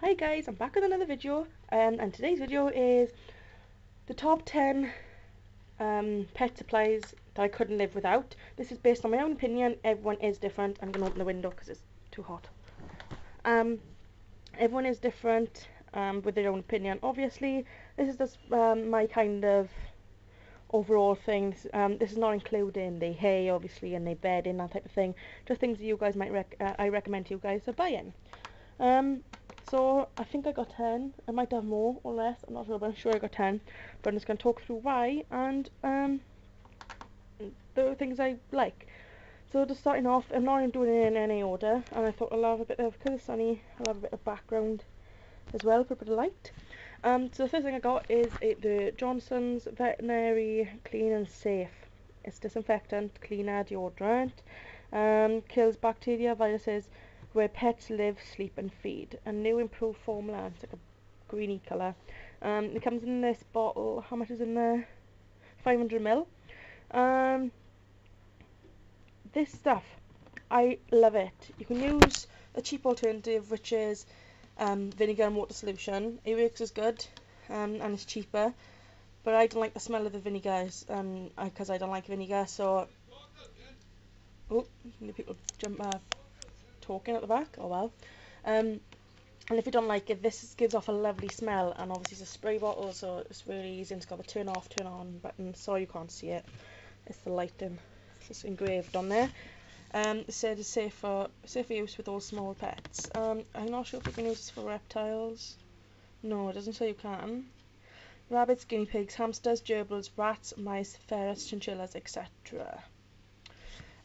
Hi guys, I'm back with another video, and today's video is the top 10 pet supplies that I couldn't live without. This is based on my own opinion. Everyone is different. I'm going to open the window because it's too hot. Everyone is different with their own opinion. Obviously, this is just my kind of overall thing. This is not including the hay, obviously, and the bedding, that type of thing. Just things that you guys might I recommend to you guys to buy in. So I think I got 10. I might have more or less. I'm not sure, but I'm sure I got 10. But I'm just going to talk through why and the things I like. So just starting off, I'm not doing it in any order, and I thought I'll have a bit of, because it's sunny, I'll have a bit of background as well for a bit of light. So the first thing I got is the Johnson's Veterinary Clean and Safe. It's disinfectant, cleaner, deodorant, kills bacteria, viruses, where pets live, sleep and feed. A new improved formula. It's like a greeny colour. It comes in this bottle. How much is in there? 500 ml. This stuff, I love it. You can use a cheap alternative, which is vinegar and water solution. It works as good, and it's cheaper. But I don't like the smell of the vinegars, because I don't like vinegar. So, oh, the people talking at the back. Oh well. And if you don't like it, this gives off a lovely smell, and obviously it's a spray bottle, so it's really easy. And it's got the turn off, turn on button. Sorry you can't see it. It's the lighting. It's just engraved on there. It said it's safe for use with all small pets. I'm not sure if you can use this for reptiles. No, it doesn't say you can. Rabbits, guinea pigs, hamsters, gerbils, rats, mice, ferrets, chinchillas, etc.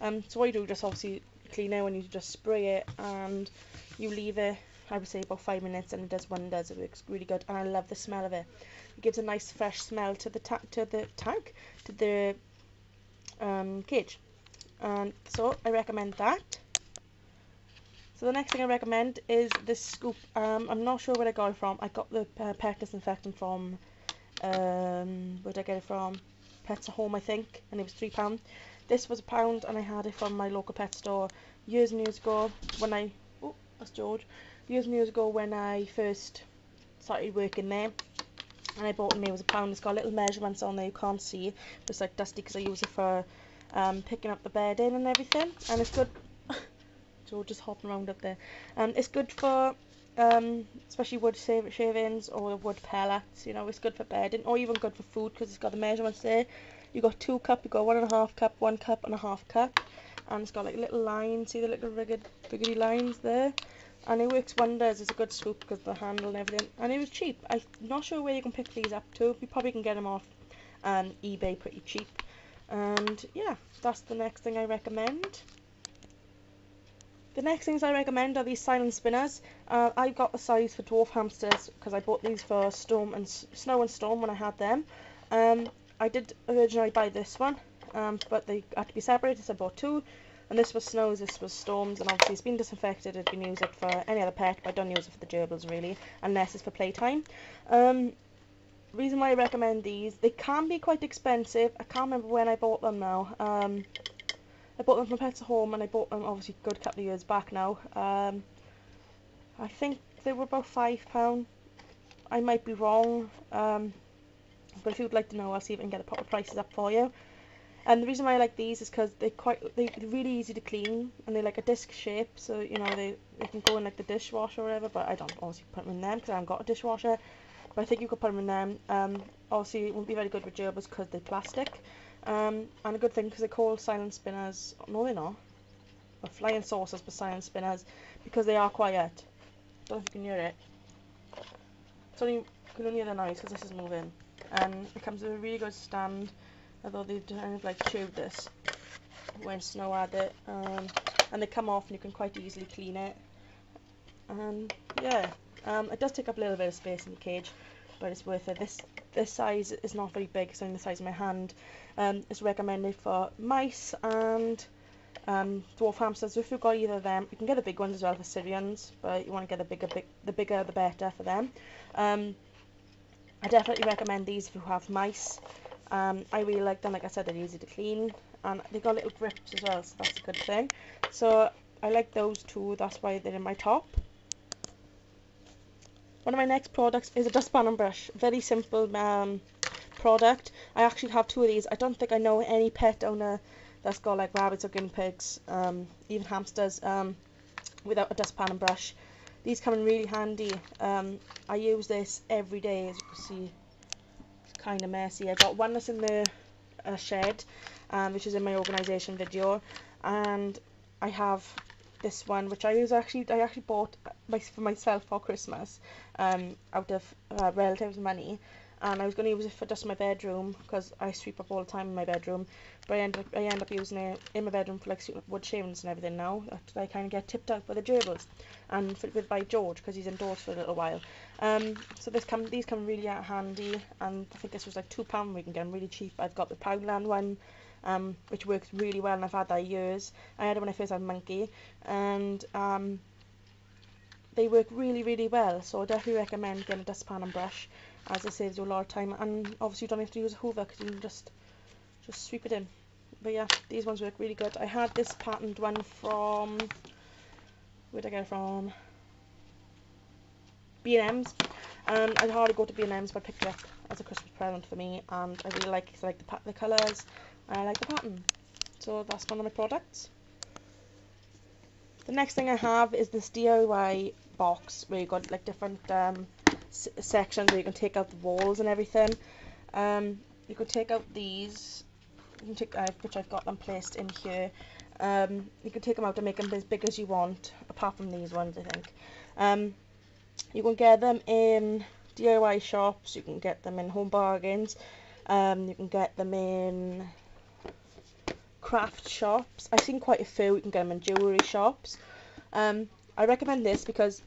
So what you do, just obviously clean it when you just spray it, and you leave it, I would say about 5 minutes, and it does wonders. It works really good, and I love the smell of it. It gives a nice fresh smell to the cage, and so I recommend that. So the next thing I recommend is this scoop. I'm not sure where I got it from. I got the pet disinfectant from where did I get it from? Pets at Home, I think, and it was £3. This was £1, and I had it from my local pet store years and years ago when that's George. Years and years ago when I first started working there, and I bought it, and it was £1. It's got little measurements on there you can't see. It's like dusty because I use it for picking up the bedding and everything, and it's good. George is hopping around up there. It's good for especially wood shavings or wood pellets. You know, it's good for bedding, or even good for food because it's got the measurements there. You got 2 cup, you got 1.5 cup, 1 cup and a half cup, and it's got like little lines. See the little riggedy lines there, and it works wonders. It's a good scoop because of the handle and everything, and it was cheap. I'm not sure where you can pick these up to. You probably can get them off eBay pretty cheap. And yeah, that's the next thing I recommend. The next things I recommend are these silent spinners. I got the size for dwarf hamsters because I bought these for snow and storm when I had them. I did originally buy this one, but they had to be separated, so I bought 2. And this was snows, this was storms, and obviously it's been disinfected. I can use it for any other pet, but I don't use it for the gerbils really, unless it's for playtime. Reason why I recommend these, they can be quite expensive. I can't remember when I bought them now. I bought them from Pets at Home, and I bought them obviously a good couple of years back now. I think they were about £5. I might be wrong, but if you would like to know, I'll see if I can get the proper prices up for you. And the reason why I like these is because they're really easy to clean, and they're like a disc shape, so you know they can go in like the dishwasher or whatever. But I don't obviously put them in them because I haven't got a dishwasher. But I think you could put them in them. Obviously it won't be very good with gerbils because they're plastic. And a good thing because they're called silent spinners. No, they're not. Or flying saucers, but silent spinners, because they are quiet. Don't know if you can hear it. It's only, you can only hear the noise because this is moving. And it comes with a really good stand. Although they kind of like chewed this when snow had it. And they come off and you can quite easily clean it. And yeah, it does take up a little bit of space in the cage, but it's worth it. This size is not very big, it's only the size of my hand. It's recommended for mice and dwarf hamsters. So if you've got either of them, you can get the big ones as well for Syrians, but you want to get the bigger the better for them. I definitely recommend these if you have mice. I really like them. Like I said, they're easy to clean, and they've got little grips as well, so that's a good thing. So I like those 2, that's why they're in my top. One of my next products is a dustpan and brush. Very simple product. I actually have two of these. I don't think I know any pet owner that's got like rabbits or guinea pigs, even hamsters, without a dustpan and brush. These come in really handy. I use this every day, as you can see. It's kind of messy. I got one that's in the shed, which is in my organisation video, and I have this one which I actually bought for myself for Christmas, out of relatives' money, and I was going to use it for just my bedroom because I sweep up all the time in my bedroom, but I end up using it in my bedroom for like wood shavings and everything now. I kind of get tipped out by the gerbils, and by George because he's indoors for a little while. So these come really handy, and I think this was like £2. We can get them really cheap. I've got the Poundland one, which works really well, and I've had that years. I had it when I first had Monkey, and they work really, really well. So I definitely recommend getting a dustpan and brush, as it saves you a lot of time, and obviously you don't have to use a hoover because you can just sweep it in. But yeah, these ones work really good. I had this patterned one from, where'd I get it from? B&M's. I'd hardly go to B&M's, but I picked it up as a Christmas present for me, and I really like it. I like the colours, and I like the pattern. So that's one of my products. The next thing I have is this DIY box where you've got like different sections where you can take out the walls and everything. You could take out these, which I've got them placed in here. You can take them out and make them as big as you want, apart from these ones, I think. You can get them in DIY shops, you can get them in Home Bargains, you can get them in craft shops. I've seen quite a few. You can get them in jewellery shops. I recommend this because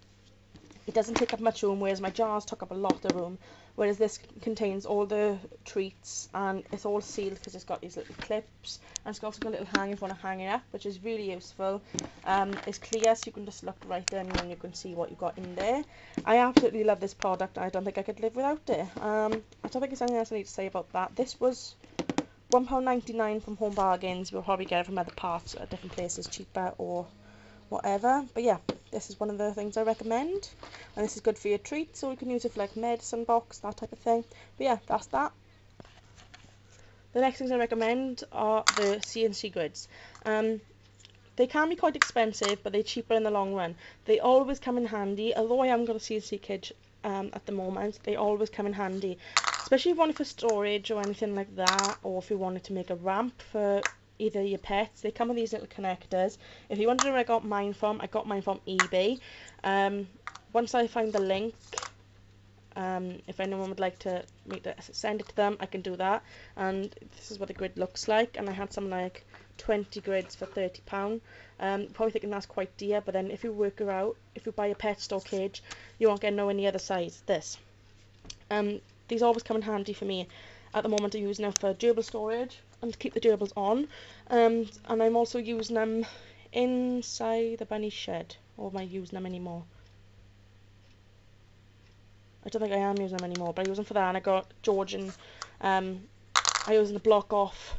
it doesn't take up much room, whereas my jars took up a lot of room, whereas this contains all the treats, and it's all sealed because it's got these little clips, and it's also got a little hanger if you want to hang it up, which is really useful. It's clear, so you can just look right in and you can see what you've got in there. I absolutely love this product. I don't think I could live without it. I don't think there's anything else I need to say about that. This was £1.99 from Home Bargains. You'll probably get it from other parts at different places cheaper or whatever, but yeah, this is one of the things I recommend, and this is good for your treats, so you can use it for like medicine box, that type of thing. But yeah, that's that. The next things I recommend are the CNC grids. They can be quite expensive, but they're cheaper in the long run. They always come in handy. Although I haven't got a CNC kit at the moment, they always come in handy, especially if you want it for storage or anything like that, or if you wanted to make a ramp for either your pets. They come with these little connectors. If you wonder where I got mine from eBay. Once I find the link, if anyone would like to send it to them, I can do that. And this is what the grid looks like, and I had some like 20 grids for £30. Probably thinking that's quite dear, but then if you work her out, if you buy a pet store cage, you won't get no any other size. These always come in handy for me. At the moment I'm using them for gerbil storage and to keep the gerbils on, and I'm also using them inside the bunny shed. Or am I using them anymore? I don't think I am using them anymore, but I use them for that, and I got George and I use them to block off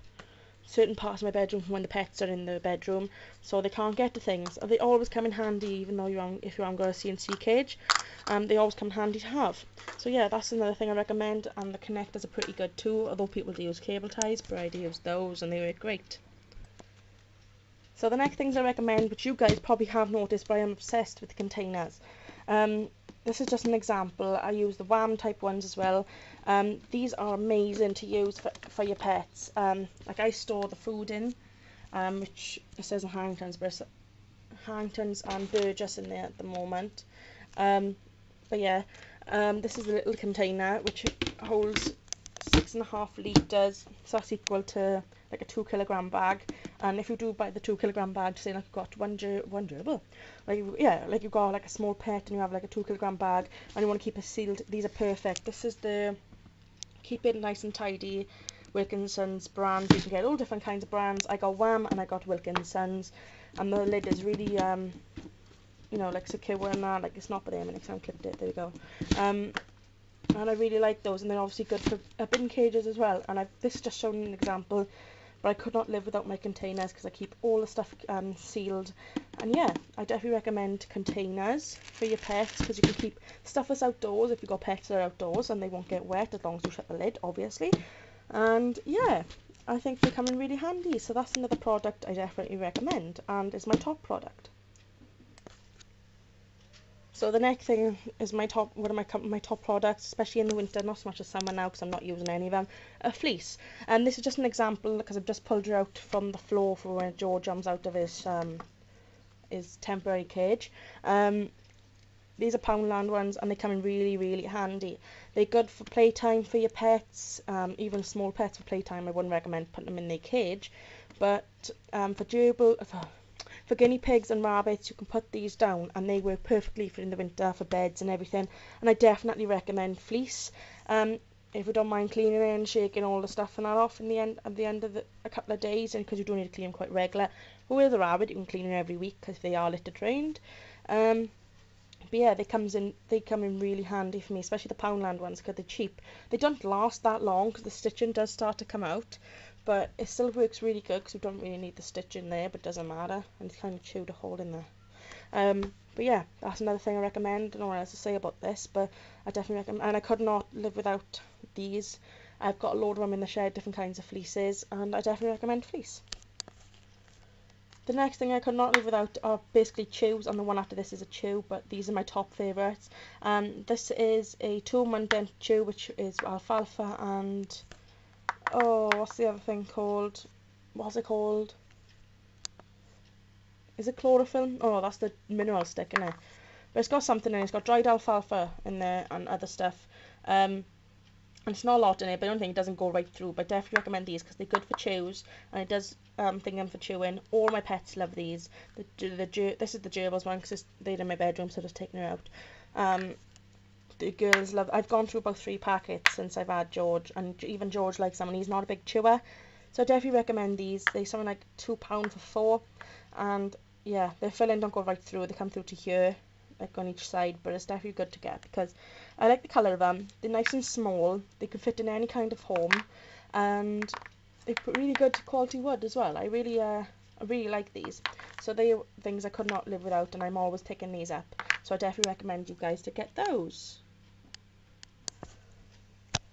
certain parts of my bedroom from when the pets are in the bedroom, so they can't get to things. They always come in handy, even though if you haven't got a CNC cage. They always come in handy to have. So yeah, that's another thing I recommend, and the connectors are pretty good too, although people do use cable ties, but I do use those and they work great. So the next things I recommend, which you guys probably have noticed, but I am obsessed with the containers. This is just an example. I use the WAM type ones as well. These are amazing to use for your pets. Like I store the food in, which it says in Harrington's, but it's Harrington's and Burgess in there at the moment. But yeah, this is a little container which holds 6.5 litres, so that's equal to like a 2 kilogram bag. And if you do buy the 2 kilogram bag, say like you've got one gerbil, like you've got like a small pet and you have like a 2 kilogram bag and you want to keep it sealed, these are perfect. This is the Keep It Nice and Tidy Wilkinson's brand. You can get all different kinds of brands. I got WAM and I got Wilkinson's, and the lid is really you know, like secure and that, like it's not but next time I clipped it, there we go. And I really like those, and they're obviously good for bin cages as well. And this is just showing an example, but I could not live without my containers because I keep all the stuff sealed, And yeah, I definitely recommend containers for your pets, because you can keep stuff that's outdoors if you've got pets that are outdoors, and they won't get wet as long as you shut the lid, obviously. And yeah, I think they come in really handy. So that's another product I definitely recommend, and it's my top product. So the next thing is my top products, especially in the winter, not so much as summer now because I'm not using any of them. A fleece, and this is just an example because I've just pulled her out from the floor for when George jumps out of his temporary cage. These are Poundland ones, and they come in really handy. They're good for playtime for your pets, even small pets for playtime. I wouldn't recommend putting them in their cage, but for guinea pigs and rabbits, you can put these down, and they work perfectly for in the winter for beds and everything. And I definitely recommend fleece. If you don't mind cleaning it and shaking all the stuff and that off at the end of a couple of days, and because you don't need to clean them quite regular. But with a rabbit, you can clean them every week because they are litter trained. But yeah, they come in really handy for me, especially the Poundland ones because they're cheap. They don't last that long because the stitching does start to come out, but it still works really good because we don't really need the stitch in there, but it doesn't matter, and it's kind of chewed a hole in there. But yeah, that's another thing I recommend. I don't know what else to say about this, but I definitely recommend, and I could not live without these. I've got a load of them in the shed, different kinds of fleeces, and I definitely recommend fleece. The next thing I could not live without are basically chews, and the one after this is a chew, but these are my top favourites. This is a 2-month dent chew, which is alfalfa and, oh, what's the other thing called? What's it called? Is it chlorophyll? Oh, that's the mineral stick, isn't it? But it's got something in it. It's got dried alfalfa in there and other stuff. And it's not a lot in it, but I don't think it doesn't go right through. But I definitely recommend these because they're good for chews, and it does thing them for chewing. All my pets love these. This is the gerbils one because they're in my bedroom, so just taking her out. The girls love. I've gone through about 3 packets since I've had George, and even George likes them, and he's not a big chewer. So I definitely recommend these. They're something like £2 for 4, and yeah, their filling don't go right through. They come through to here, like on each side, but it's definitely good to get because I like the colour of them. They're nice and small, they can fit in any kind of home, and they're really good quality wood as well. I really like these. So they are things I could not live without, and I'm always picking these up. So I definitely recommend you guys to get those.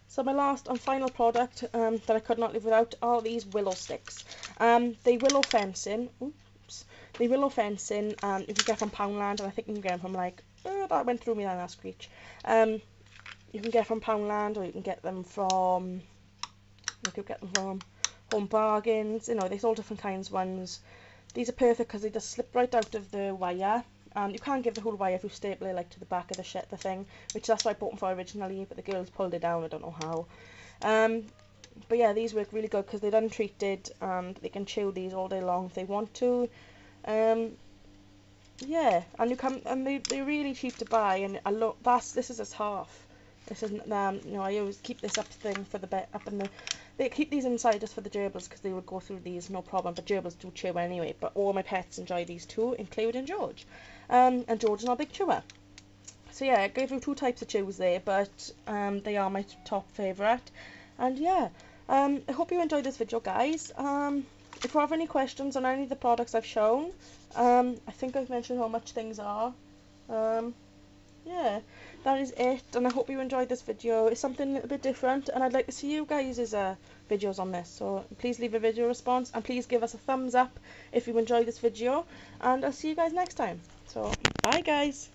So my last and final product that I could not live without are these willow sticks. They willow fencing. Oops. They willow fencing. You can get from Poundland, and I think you can get them from like, that went through me then, that screech. You can get from Poundland, or you can get them from, Home Bargains. You know, there's all different kinds of ones. These are perfect because they just slip right out of the wire. You can't give the whole wire if you staple it like to the back of the thing, which that's what I bought them for originally, but the girls pulled it down, I don't know how. But yeah, these work really good because they're untreated, and they can chew these all day long if they want to. Yeah, and they're really cheap to buy, and this is just half. This isn't you know, I always keep this thing for the bed they keep these inside just for the gerbils because they would go through these no problem, but gerbils do chew anyway. But all my pets enjoy these too, including George. And George is not a big chewer. So yeah, I gave you 2 types of chews there, but they are my top favourite. And yeah, I hope you enjoyed this video, guys. If you have any questions on any of the products I've shown, I think I've mentioned how much things are. Yeah, that is it, and I hope you enjoyed this video. It's something a little bit different, and I'd like to see you guys' videos on this, so please leave a video response, and please give us a thumbs up if you enjoyed this video, and I'll see you guys next time. So bye guys.